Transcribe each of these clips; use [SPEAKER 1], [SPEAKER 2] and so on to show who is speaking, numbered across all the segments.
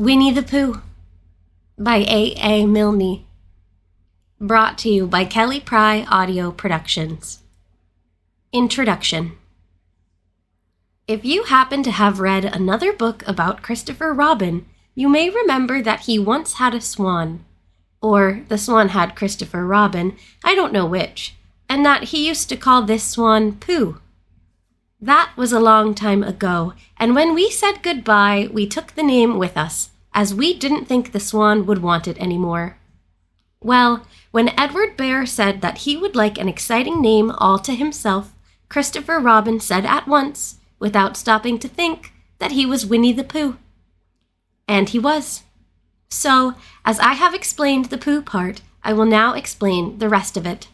[SPEAKER 1] Winnie the Pooh by A.A.Milne. Brought to you by Kelly Pry Audio Productions. Introduction. If you happen to have read another book about Christopher Robin, you may remember that he once had a swan. Or the swan had Christopher Robin, I don't know which, and that he used to call this swan Pooh. That was a long time ago, and when we said goodbye, we took the name with us, as we didn't think the swan would want it anymore. Well, when Edward Bear said that he would like an exciting name all to himself, Christopher Robin said at once, without stopping to think, that he was Winnie the Pooh. And he was. So, as I have explained the Pooh part, I will now explain the rest of it.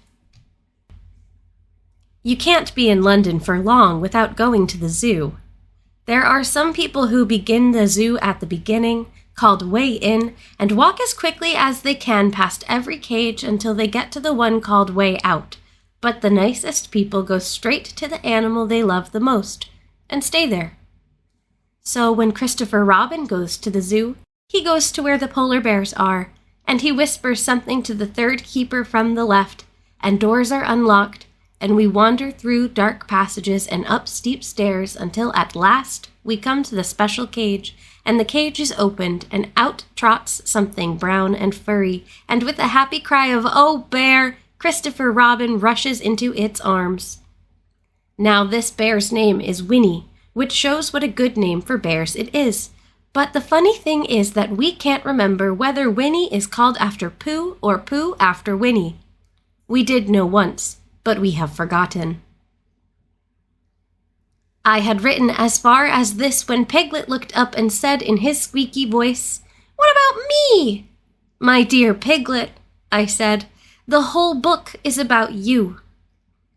[SPEAKER 1] You can't be in London for long without going to the zoo. There are some people who begin the zoo at the beginning, called Way In, and walk as quickly as they can past every cage until they get to the one called Way Out. But the nicest people go straight to the animal they love the most, and stay there. So when Christopher Robin goes to the zoo, he goes to where the polar bears are, and he whispers something to the third keeper from the left, and doors are unlocked, and we wander through dark passages and up steep stairs until at last we come to the special cage, and the cage is opened, and out trots something brown and furry, and with a happy cry of, "Oh, bear!" Christopher Robin rushes into its arms. Now this bear's name is Winnie, which shows what a good name for bears it is. But the funny thing is that we can't remember whether Winnie is called after Pooh or Pooh after Winnie. We did know once, but we have forgotten. I had written as far as this when Piglet looked up and said in his squeaky voice, "What about me?" "My dear Piglet," I said, "the whole book is about you."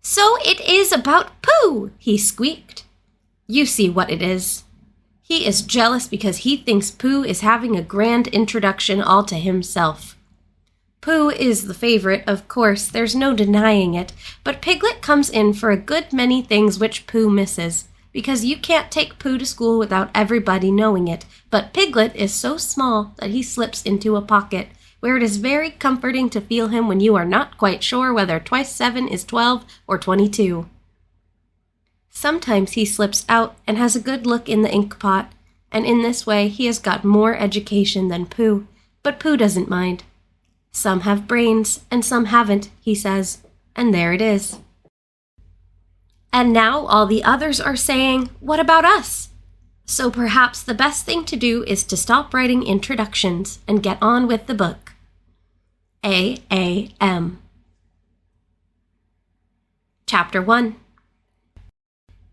[SPEAKER 1] "So it is about Pooh," he squeaked. You see what it is. He is jealous because he thinks Pooh is having a grand introduction all to himself. Pooh is the favorite, of course, there's no denying it, but Piglet comes in for a good many things which Pooh misses, because you can't take Pooh to school without everybody knowing it, but Piglet is so small that he slips into a pocket, where it is very comforting to feel him when you are not quite sure whether twice 7 is 12 or 22. Sometimes he slips out and has a good look in the ink pot, and in this way he has got more education than Pooh, but Pooh doesn't mind. Some have brains, and some haven't, he says, and there it is. And now all the others are saying, "What about us?" So perhaps the best thing to do is to stop writing introductions and get on with the book. A.A.M. Chapter 1,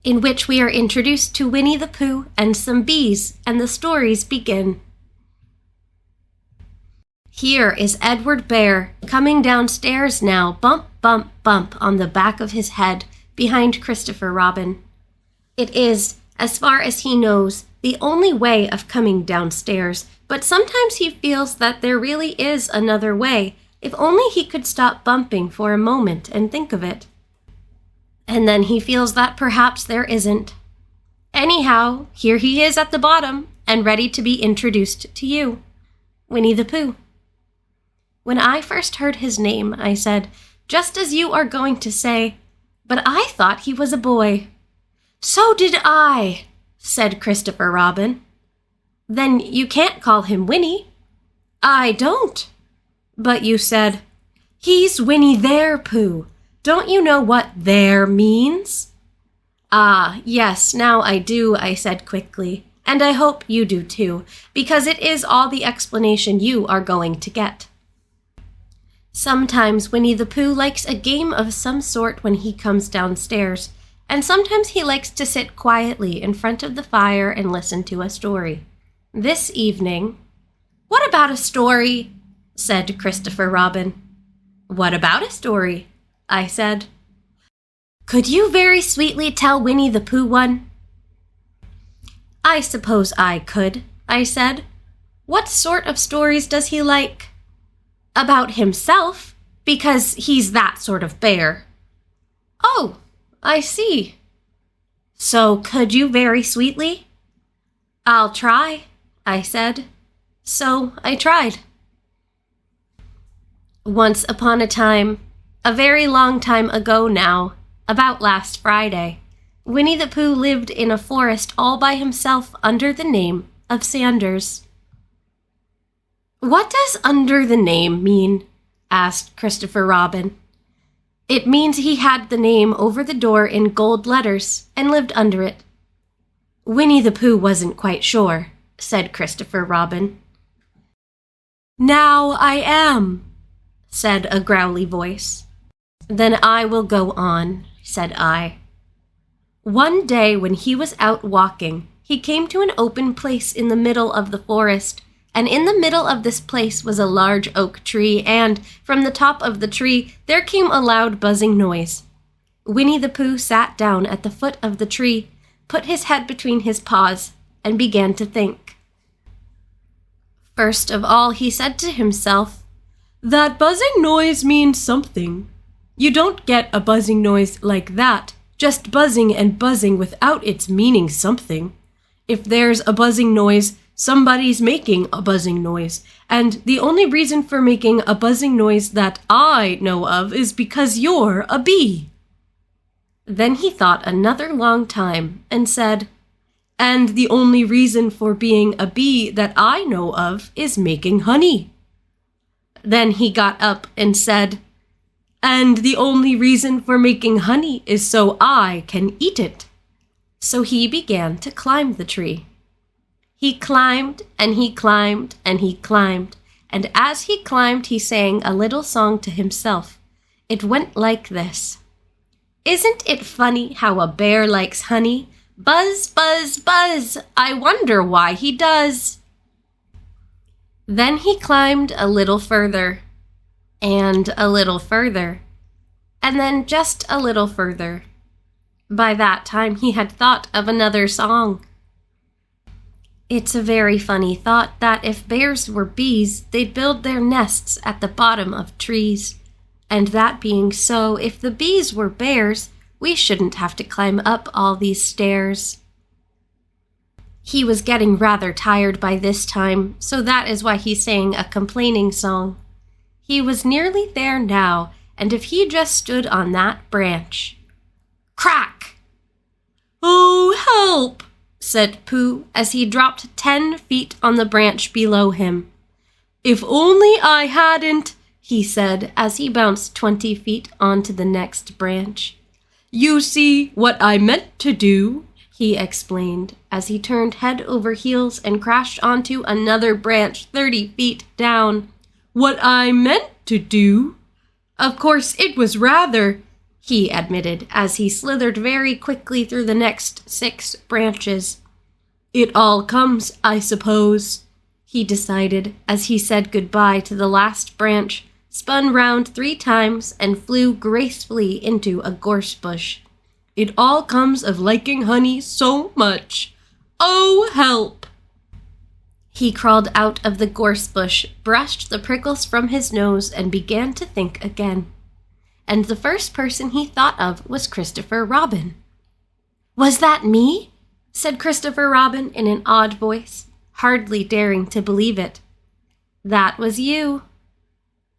[SPEAKER 1] in which we are introduced to Winnie the Pooh and some bees, and the stories begin. Here is Edward Bear coming downstairs now, bump, bump, bump on the back of his head behind Christopher Robin. It is, as far as he knows, the only way of coming downstairs, but sometimes he feels that there really is another way, if only he could stop bumping for a moment and think of it. And then he feels that perhaps there isn't. Anyhow, here he is at the bottom, and ready to be introduced to you, Winnie the Pooh. When I first heard his name, I said, just as you are going to say, "But I thought he was a boy." "So did I," said Christopher Robin. "Then you can't call him Winnie." "I don't." "But you said, 'He's Winnie the Pooh.' Don't you know what 'there' means?" "Ah, yes, now I do," I said quickly, "and I hope you do too, because it is all the explanation you are going to get." Sometimes Winnie the Pooh likes a game of some sort when he comes downstairs, and sometimes he likes to sit quietly in front of the fire and listen to a story. This evening, "What about a story?" said Christopher Robin. "What about a story?" I said. "Could you very sweetly tell Winnie the Pooh one?" "I suppose I could," I said. "What sort of stories does he like?" "About himself, because he's that sort of bear." "Oh, I see." "So could you very sweetly?" "I'll try," I said. So I tried. Once upon a time, a very long time ago now, about last Friday, Winnie the Pooh lived in a forest all by himself under the name of Sanders. "What does under the name mean?" asked Christopher Robin. "It means he had the name over the door in gold letters and lived under it." Winnie the Pooh wasn't quite sure, said Christopher Robin. "Now I am," said a growly voice. "Then I will go on," said I. One day when he was out walking, he came to an open place in the middle of the forest, and in the middle of this place was a large oak tree, and from the top of the tree there came a loud buzzing noise. Winnie the Pooh sat down at the foot of the tree, put his head between his paws, and began to think. First of all, he said to himself, "That buzzing noise means something. You don't get a buzzing noise like that, just buzzing and buzzing without its meaning something. If there's a buzzing noise, somebody's making a buzzing noise, and the only reason for making a buzzing noise that I know of is because you're a bee." Then he thought another long time and said, "And the only reason for being a bee that I know of is making honey." Then he got up and said, "And the only reason for making honey is so I can eat it." So he began to climb the tree. He climbed, and he climbed, and he climbed, and as he climbed he sang a little song to himself. It went like this. "Isn't it funny how a bear likes honey? Buzz, buzz, buzz, I wonder why he does." Then he climbed a little further, and a little further, and then just a little further. By that time he had thought of another song. It's a very funny thought that if bears were bees, they'd build their nests at the bottom of trees. And that being so, if the bees were bears, we shouldn't have to climb up all these stairs. He was getting rather tired by this time, so that is why he sang a complaining song. He was nearly there now, and if he just stood on that branch. Crack! "Oh, help!" said Pooh as he dropped 10 feet on the branch below him. "If only I hadn't," he said as he bounced 20 feet onto the next branch. "You see, what I meant to do," he explained as he turned head over heels and crashed onto another branch 30 feet down. "What I meant to do? Of course, it was rather," he admitted as he slithered very quickly through the next 6 branches. "It all comes, I suppose," he decided as he said goodbye to the last branch, spun round 3 times, and flew gracefully into a gorse bush. "It all comes of liking honey so much. Oh, help!" He crawled out of the gorse bush, brushed the prickles from his nose, and began to think again. And the first person he thought of was Christopher Robin. "Was that me?" said Christopher Robin in an odd voice, hardly daring to believe it. "That was you."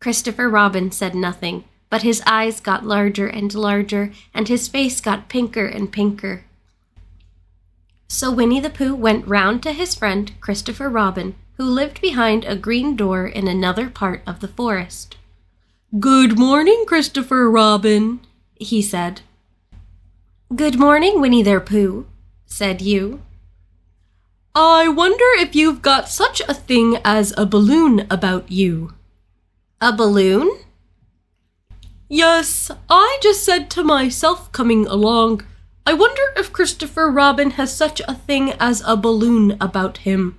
[SPEAKER 1] Christopher Robin said nothing, but his eyes got larger and larger, and his face got pinker and pinker. So Winnie the Pooh went round to his friend Christopher Robin, who lived behind a green door in another part of the forest. "Good morning, Christopher Robin," he said. "Good morning, Winnie the Pooh," said you. "I wonder if you've got such a thing as a balloon about you." "A balloon?" "Yes, I just said to myself coming along, I wonder if Christopher Robin has such a thing as a balloon about him.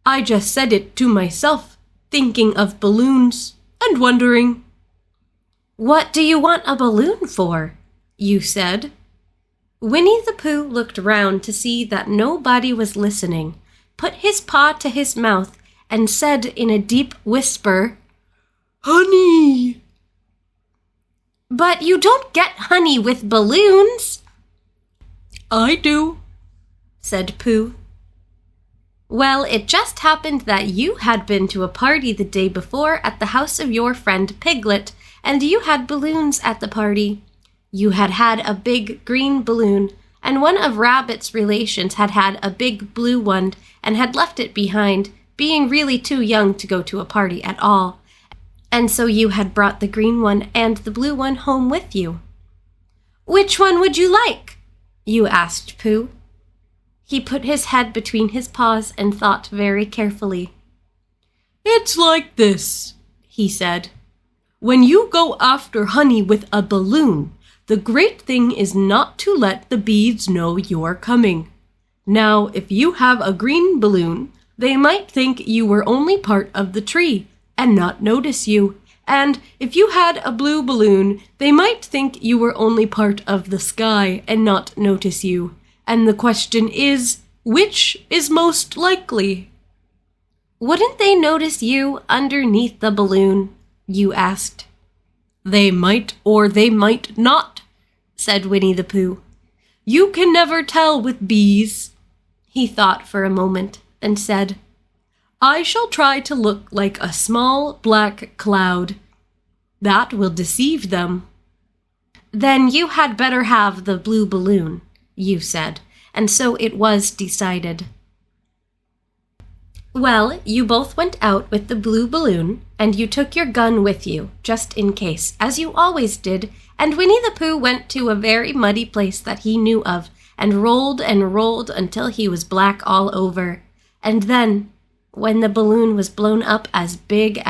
[SPEAKER 1] I just said it to myself, thinking of balloons and wondering." "What do you want a balloon for?" you said. Winnie the Pooh looked round to see that nobody was listening, put his paw to his mouth, and said in a deep whisper, "Honey!" "But you don't get honey with balloons." "I do," said Pooh. Well, it just happened that you had been to a party the day before at the house of your friend Piglet, and you had balloons at the party. You had had a big green balloon, and one of Rabbit's relations had had a big blue one and had left it behind, being really too young to go to a party at all. And so you had brought the green one and the blue one home with you. "Which one would you like?" you asked Pooh. He put his head between his paws and thought very carefully. "It's like this," he said. "When you go after honey with a balloon, the great thing is not to let the bees know you're coming. Now, if you have a green balloon, they might think you were only part of the tree and not notice you. And if you had a blue balloon, they might think you were only part of the sky and not notice you. And the question is, which is most likely?" "Wouldn't they notice you underneath the balloon?" you asked. "They might or they might not," said Winnie the Pooh. "You can never tell with bees." He thought for a moment and said, "I shall try to look like a small black cloud. That will deceive them." "Then you had better have the blue balloon," you said, and so it was decided. Well, you both went out with the blue balloon, and you took your gun with you, just in case, as you always did, and Winnie the Pooh went to a very muddy place that he knew of, and rolled until he was black all over. And then, when the balloon was blown up as big,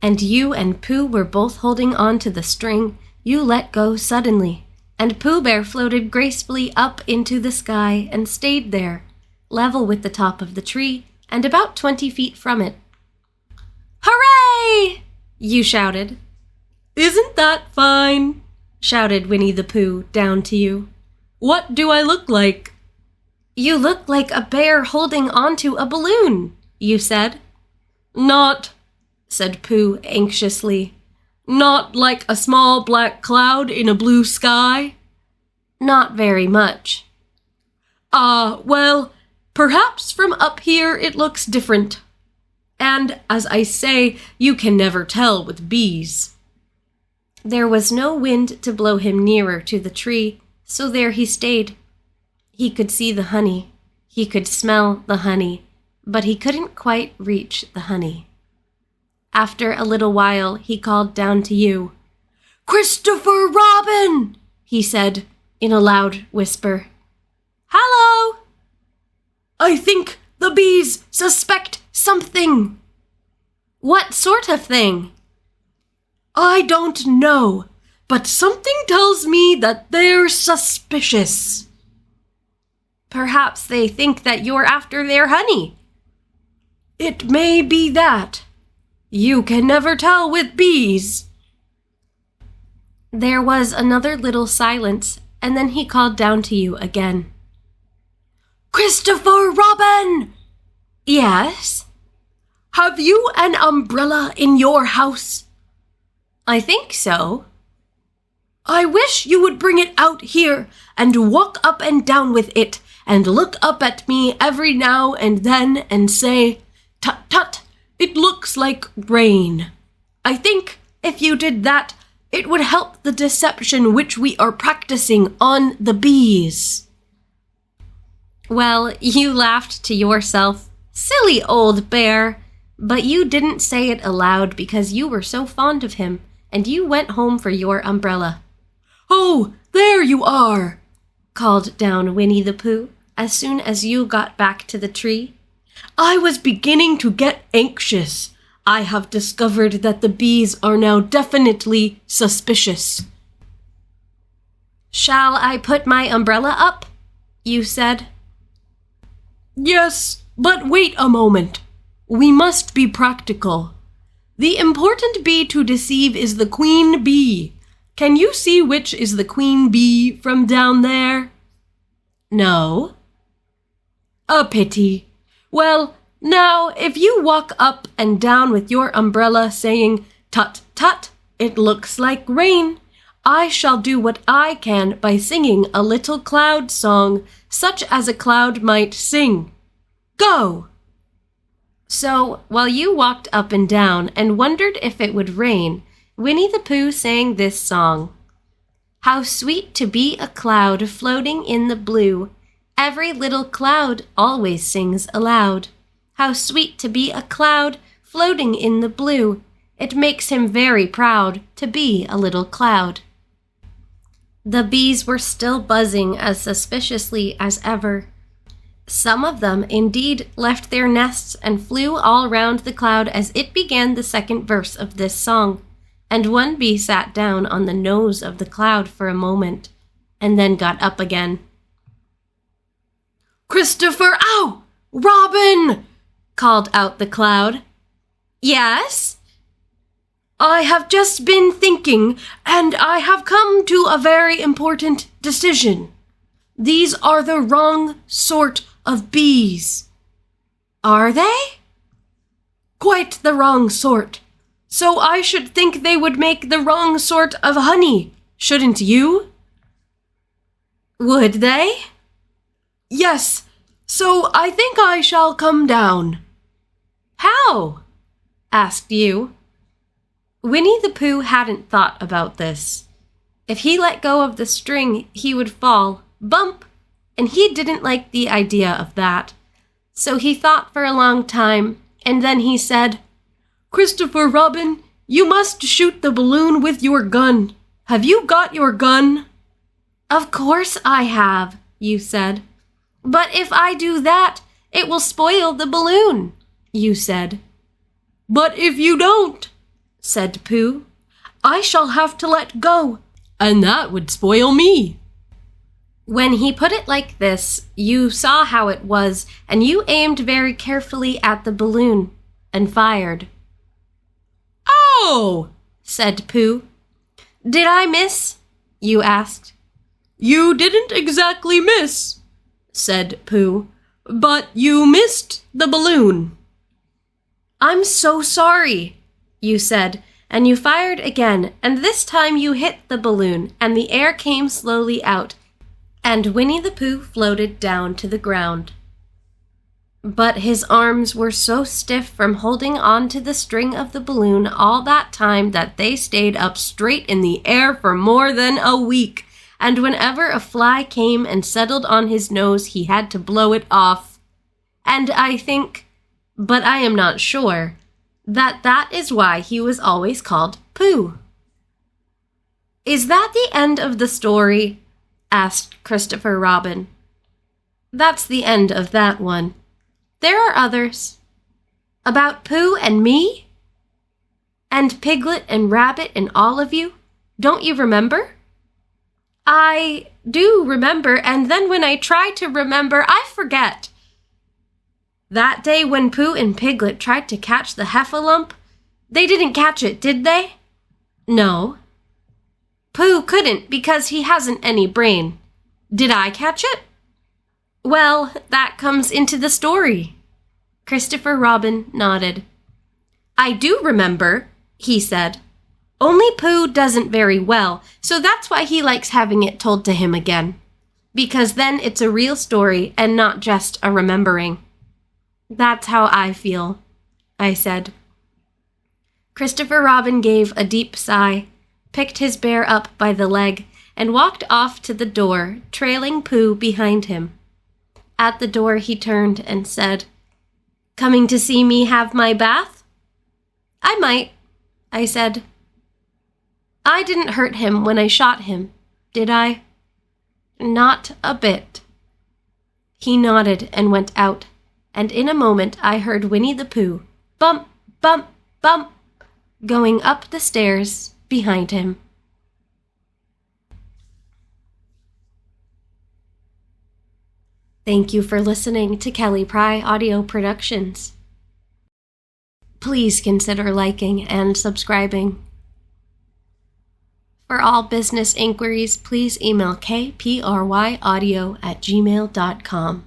[SPEAKER 1] and you and Pooh were both holding on to the string, you let go suddenly, and Pooh Bear floated gracefully up into the sky and stayed there, level with the top of the tree and about 20 feet from it. "Hooray!" you shouted. "Isn't that fine?" shouted Winnie the Pooh down to you. "What do I look like?" "You look like a bear holding onto a balloon," you said. "Not," said Pooh anxiously, "not like a small black cloud in a blue sky?" "Not very much." Well, perhaps from up here it looks different. And, as I say, you can never tell with bees." There was no wind to blow him nearer to the tree, so there he stayed. He could see the honey, he could smell the honey, but he couldn't quite reach the honey. After a little while, he called down to you. "Christopher Robin!" he said in a loud whisper. "Hello!" "I think the bees suspect something." "What sort of thing?" "I don't know, but something tells me that they're suspicious." "Perhaps they think that you're after their honey." "It may be that. You can never tell with bees." There was another little silence, and then he called down to you again. "Christopher Robin!" "Yes?" "Have you an umbrella in your house?" "I think so." "I wish you would bring it out here and walk up and down with it and look up at me every now and then and say, 'Tut, tut, it looks like rain.' I think if you did that, it would help the deception which we are practicing on the bees." Well, you laughed to yourself, "Silly old bear," but you didn't say it aloud because you were so fond of him, and you went home for your umbrella. "Oh, there you are!" called down Winnie the Pooh as soon as you got back to the tree. "I was beginning to get anxious. I have discovered that the bees are now definitely suspicious." "Shall I put my umbrella up?" you said. "Yes, but wait a moment. We must be practical. The important bee to deceive is the queen bee. Can you see which is the queen bee from down there?" "No." "A pity. Well, now, if you walk up and down with your umbrella saying, 'Tut, tut, it looks like rain,' I shall do what I can by singing a little cloud song, such as a cloud might sing.
[SPEAKER 2] Go!
[SPEAKER 1] So, while you walked up and down and wondered if it would rain, Winnie the Pooh sang this song. How sweet to be a cloud floating in the blue. Every little cloud always sings aloud. How sweet to be a cloud floating in the blue. It makes him very proud to be a little cloud. The bees were still buzzing as suspiciously as ever. Some of them indeed left their nests and flew all round the cloud as it began the second verse of this song, and one bee sat down on the nose of the cloud for a moment, and then got up again.
[SPEAKER 2] Christopher, ow! Robin!
[SPEAKER 1] Called out the cloud. Yes?
[SPEAKER 2] I have just been thinking, and I have come to a very important decision. These are the wrong sort of bees.
[SPEAKER 1] Are they?
[SPEAKER 2] Quite the wrong sort. So I should think they would make the wrong sort of honey, shouldn't you?
[SPEAKER 1] Would they?
[SPEAKER 2] Yes, so I think I shall come down.
[SPEAKER 1] How? Asked you. Winnie the Pooh hadn't thought about this. If he let go of the string, he would fall, bump, and he didn't like the idea of that. So he thought for a long time, and then he said, Christopher Robin, you must shoot the balloon with your gun. Have you got your gun? Of course I have, you said. But if I do that, it will spoil the balloon, you said.
[SPEAKER 2] But if you don't, said Pooh, I shall have to let go, and that would spoil me.
[SPEAKER 1] When he put it like this, you saw how it was, and you aimed very carefully at the balloon and fired.
[SPEAKER 2] Oh,
[SPEAKER 1] said Pooh. Did I miss? You asked.
[SPEAKER 2] You didn't exactly miss, said Pooh, but you missed the balloon.
[SPEAKER 1] I'm so sorry, you said, and you fired again, and this time you hit the balloon, and the air came slowly out, and Winnie the Pooh floated down to the ground. But his arms were so stiff from holding on to the string of the balloon all that time that they stayed up straight in the air for more than a week, and whenever a fly came and settled on his nose, he had to blow it off. And I think, but I am not sure, that is why he was always called Pooh. Is that the end of the story? Asked Christopher Robin. That's the end of that one. There are others. About Pooh and me? And Piglet and Rabbit and all of you? Don't you remember? I do remember, and then when I try to remember, I forget. That day when Pooh and Piglet tried to catch the heffalump, they didn't catch it, did they? No. Pooh couldn't because he hasn't any brain. Did I catch it? Well, that comes into the story. Christopher Robin nodded. I do remember, he said. Only Pooh doesn't very well, so that's why he likes having it told to him again. Because then it's a real story and not just a remembering. That's how I feel, I said. Christopher Robin gave a deep sigh, picked his bear up by the leg, and walked off to the door, trailing Pooh behind him. At the door he turned and said, Coming to see me have my bath? I might, I said. I didn't hurt him when I shot him, did I? Not a bit. He nodded and went out, and in a moment I heard Winnie the Pooh, bump, bump, bump, going up the stairs behind him. Thank you for listening to Kelly Pry Audio Productions. Please consider liking and subscribing. For all business inquiries, please email kpryaudio@gmail.com.